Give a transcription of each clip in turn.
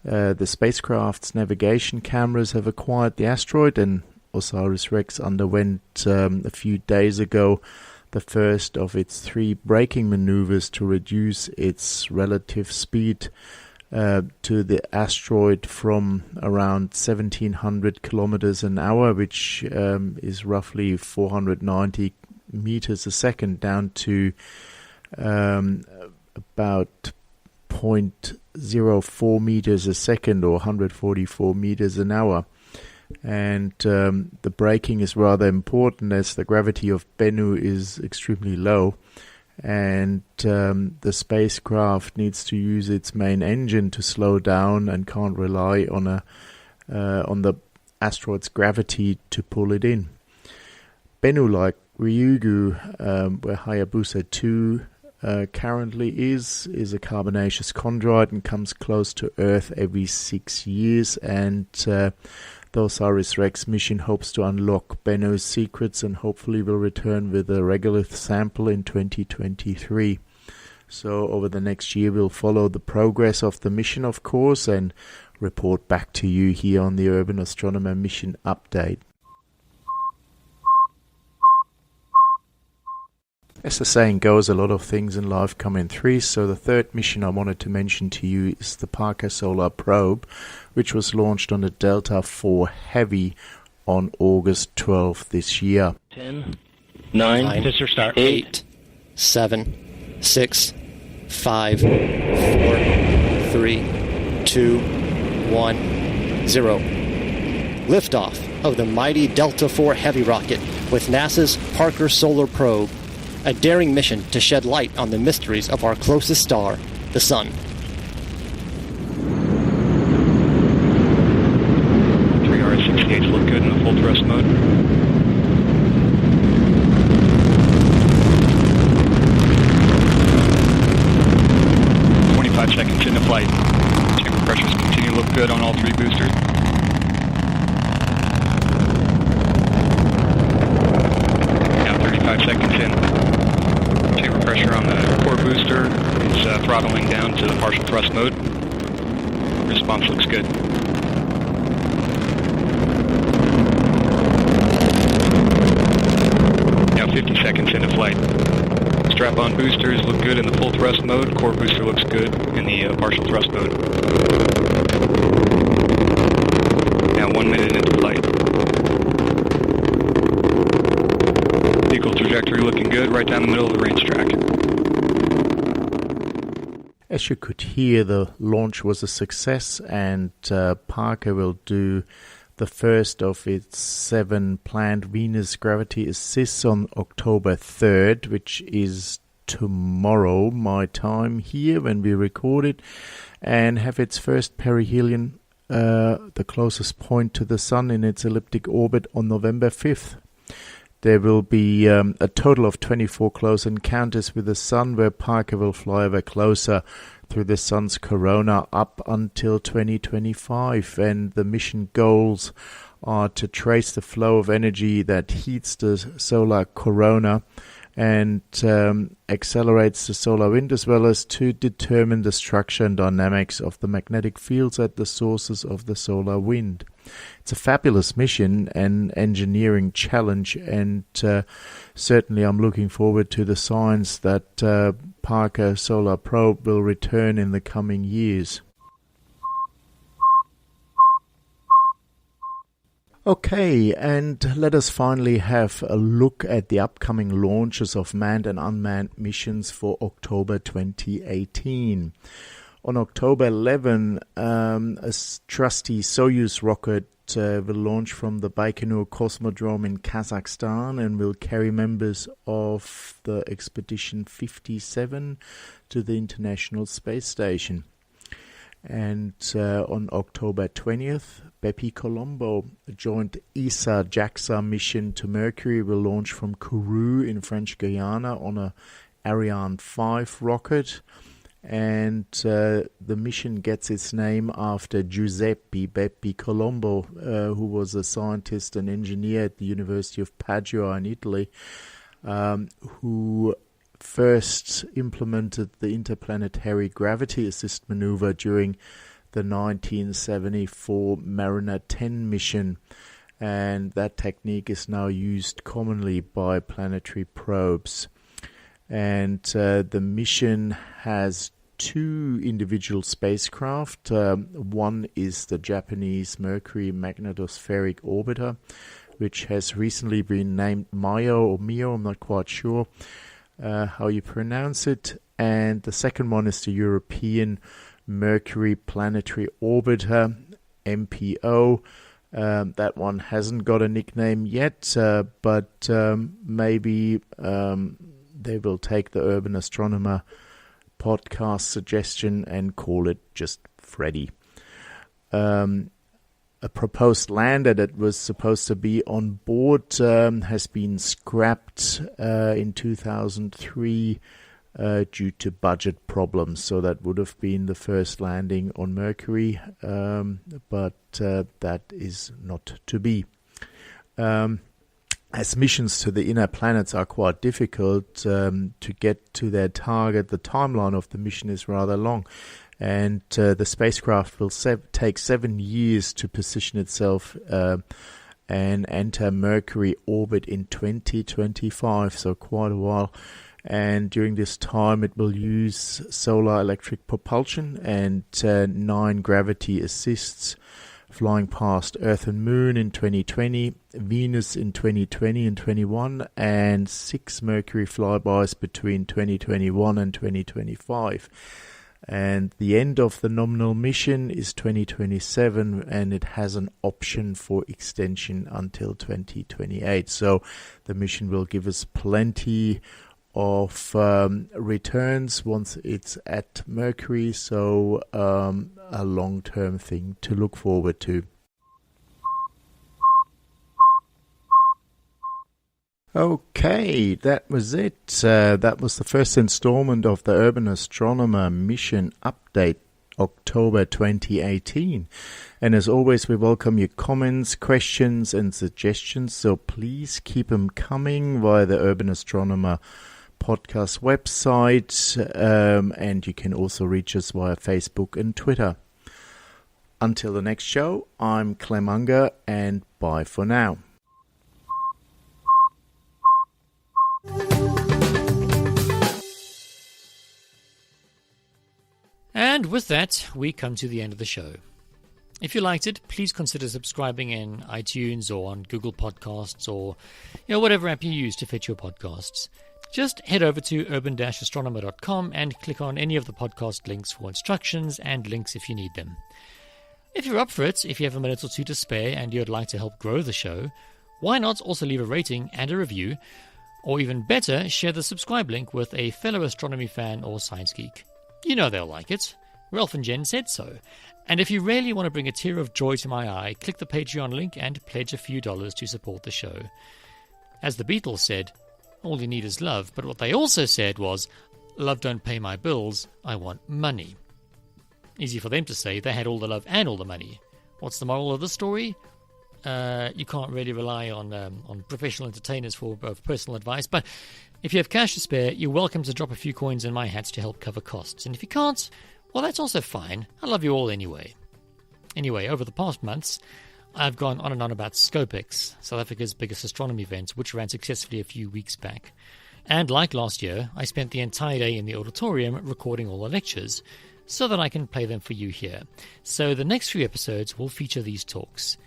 The spacecraft's navigation cameras have acquired the asteroid, and OSIRIS-REx underwent a few days ago the first of its 3 braking maneuvers to reduce its relative speed to the asteroid from around 1700 kilometers an hour, which is roughly 490 meters a second, down to about 0.04 meters a second, or 144 meters an hour. And the braking is rather important, as the gravity of Bennu is extremely low, and the spacecraft needs to use its main engine to slow down and can't rely on the asteroid's gravity to pull it in. Bennu, like Ryugu, where Hayabusa 2 currently is a carbonaceous chondrite and comes close to Earth every 6 years, and the OSIRIS-REx mission hopes to unlock Bennu's secrets and hopefully will return with a regolith sample in 2023. So over the next year we'll follow the progress of the mission, of course, and report back to you here on the Urban Astronomer Mission Update. As the saying goes, a lot of things in life come in threes, so the third mission I wanted to mention to you is the Parker Solar Probe, which was launched on the Delta IV Heavy on August 12th this year. 10, 9, Fisher start. 8, 7, 6, 5, 4, 3, 2, 1, 0. Liftoff of the mighty Delta IV Heavy rocket with NASA's Parker Solar Probe, a daring mission to shed light on the mysteries of our closest star, the Sun. Three R6 gates look good in the full thrust mode. Seconds into flight. Chamber pressures continue to look good on all 3 boosters. Now 35 seconds in. Chamber pressure on the core booster is throttling down to the partial thrust mode. Response looks good. Now 50 seconds into flight. Strap-on boosters look good in the full thrust mode. Core booster looks good in the partial thrust mode. Now 1 minute into flight. Vehicle trajectory looking good, right down the middle of the range track. As you could hear, the launch was a success, and Parker will do the first of its 7 planned Venus gravity assists on October 3rd, which is tomorrow, my time here when we record it, and have its first perihelion, the closest point to the Sun, in its elliptic orbit on November 5th. There will be a total of 24 close encounters with the Sun, where Parker will fly ever closer through the Sun's corona up until 2025, and the mission goals are to trace the flow of energy that heats the solar corona and accelerates the solar wind, as well as to determine the structure and dynamics of the magnetic fields at the sources of the solar wind. It's a fabulous mission and engineering challenge, and certainly I'm looking forward to the signs that Parker Solar Probe will return in the coming years. Okay, and let us finally have a look at the upcoming launches of manned and unmanned missions for October 2018. On October 11, a trusty Soyuz rocket will launch from the Baikonur Cosmodrome in Kazakhstan and will carry members of the Expedition 57 to the International Space Station. And on October 20th, Bepi Colombo, a joint ESA-JAXA mission to Mercury, will launch from Kourou in French Guiana on a Ariane 5 rocket. And the mission gets its name after Giuseppe Bepi Colombo, who was a scientist and engineer at the University of Padua in Italy, who first implemented the interplanetary gravity assist maneuver during the 1974 Mariner 10 mission. And that technique is now used commonly by planetary probes. And the mission has two individual spacecraft. One is the Japanese Mercury Magnetospheric Orbiter, which has recently been named Mio, I'm not quite sure how you pronounce it. And the second one is the European Mercury Planetary Orbiter, MPO. That one hasn't got a nickname yet, but maybe they will take the Urban Astronomer Podcast suggestion and call it just Freddy. A proposed lander that was supposed to be on board has been scrapped in 2003 due to budget problems. So that would have been the first landing on Mercury, but that is not to be. As missions to the inner planets are quite difficult to get to their target, the timeline of the mission is rather long. And the spacecraft will take 7 years to position itself and enter Mercury orbit in 2025, so quite a while. And during this time, it will use solar electric propulsion and 9 gravity assists, flying past Earth and Moon in 2020, Venus in 2020 and 21, and 6 Mercury flybys between 2021 and 2025. And the end of the nominal mission is 2027, and it has an option for extension until 2028. So the mission will give us plenty of returns once it's at Mercury, so a long-term thing to look forward to. Okay, that was it. That was the first installment of the Urban Astronomer Mission Update, October 2018. And as always, we welcome your comments, questions and suggestions, so please keep them coming via the Urban Astronomer Podcast website, and you can also reach us via Facebook and Twitter. Until the next show, I'm Clem Unger, and bye for now. And with that, we come to the end of the show. If you liked it, please consider subscribing in iTunes or on Google Podcasts or whatever app you use to fetch your podcasts. Just head over to urban-astronomer.com and click on any of the podcast links for instructions and links if you need them. If you're up for it, if you have a minute or two to spare and you'd like to help grow the show, why not also leave a rating and a review, or even better, share the subscribe link with a fellow astronomy fan or science geek. You know they'll like it. Ralph and Jen said so. And if you really want to bring a tear of joy to my eye, click the Patreon link and pledge a few dollars to support the show. As the Beatles said, all you need is love, but what they also said was, love don't pay my bills, I want money. Easy for them to say, they had all the love and all the money. What's the moral of the story? You can't really rely on professional entertainers for both personal advice, but if you have cash to spare, you're welcome to drop a few coins in my hats to help cover costs. And if you can't, well, that's also fine. I love you all anyway. Anyway, over the past months, I've gone on and on about SCOPEX, South Africa's biggest astronomy event, which ran successfully a few weeks back. And like last year, I spent the entire day in the auditorium recording all the lectures, so that I can play them for you here. So the next few episodes will feature these talks.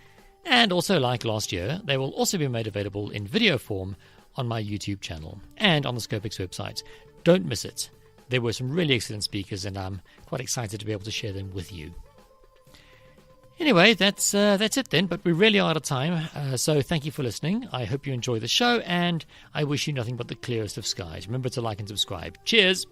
And also like last year, they will also be made available in video form on my YouTube channel and on the SCOPEX website. Don't miss it. There were some really excellent speakers, and I'm quite excited to be able to share them with you. Anyway, that's it then, but we really are out of time, so thank you for listening. I hope you enjoy the show, and I wish you nothing but the clearest of skies. Remember to like and subscribe. Cheers!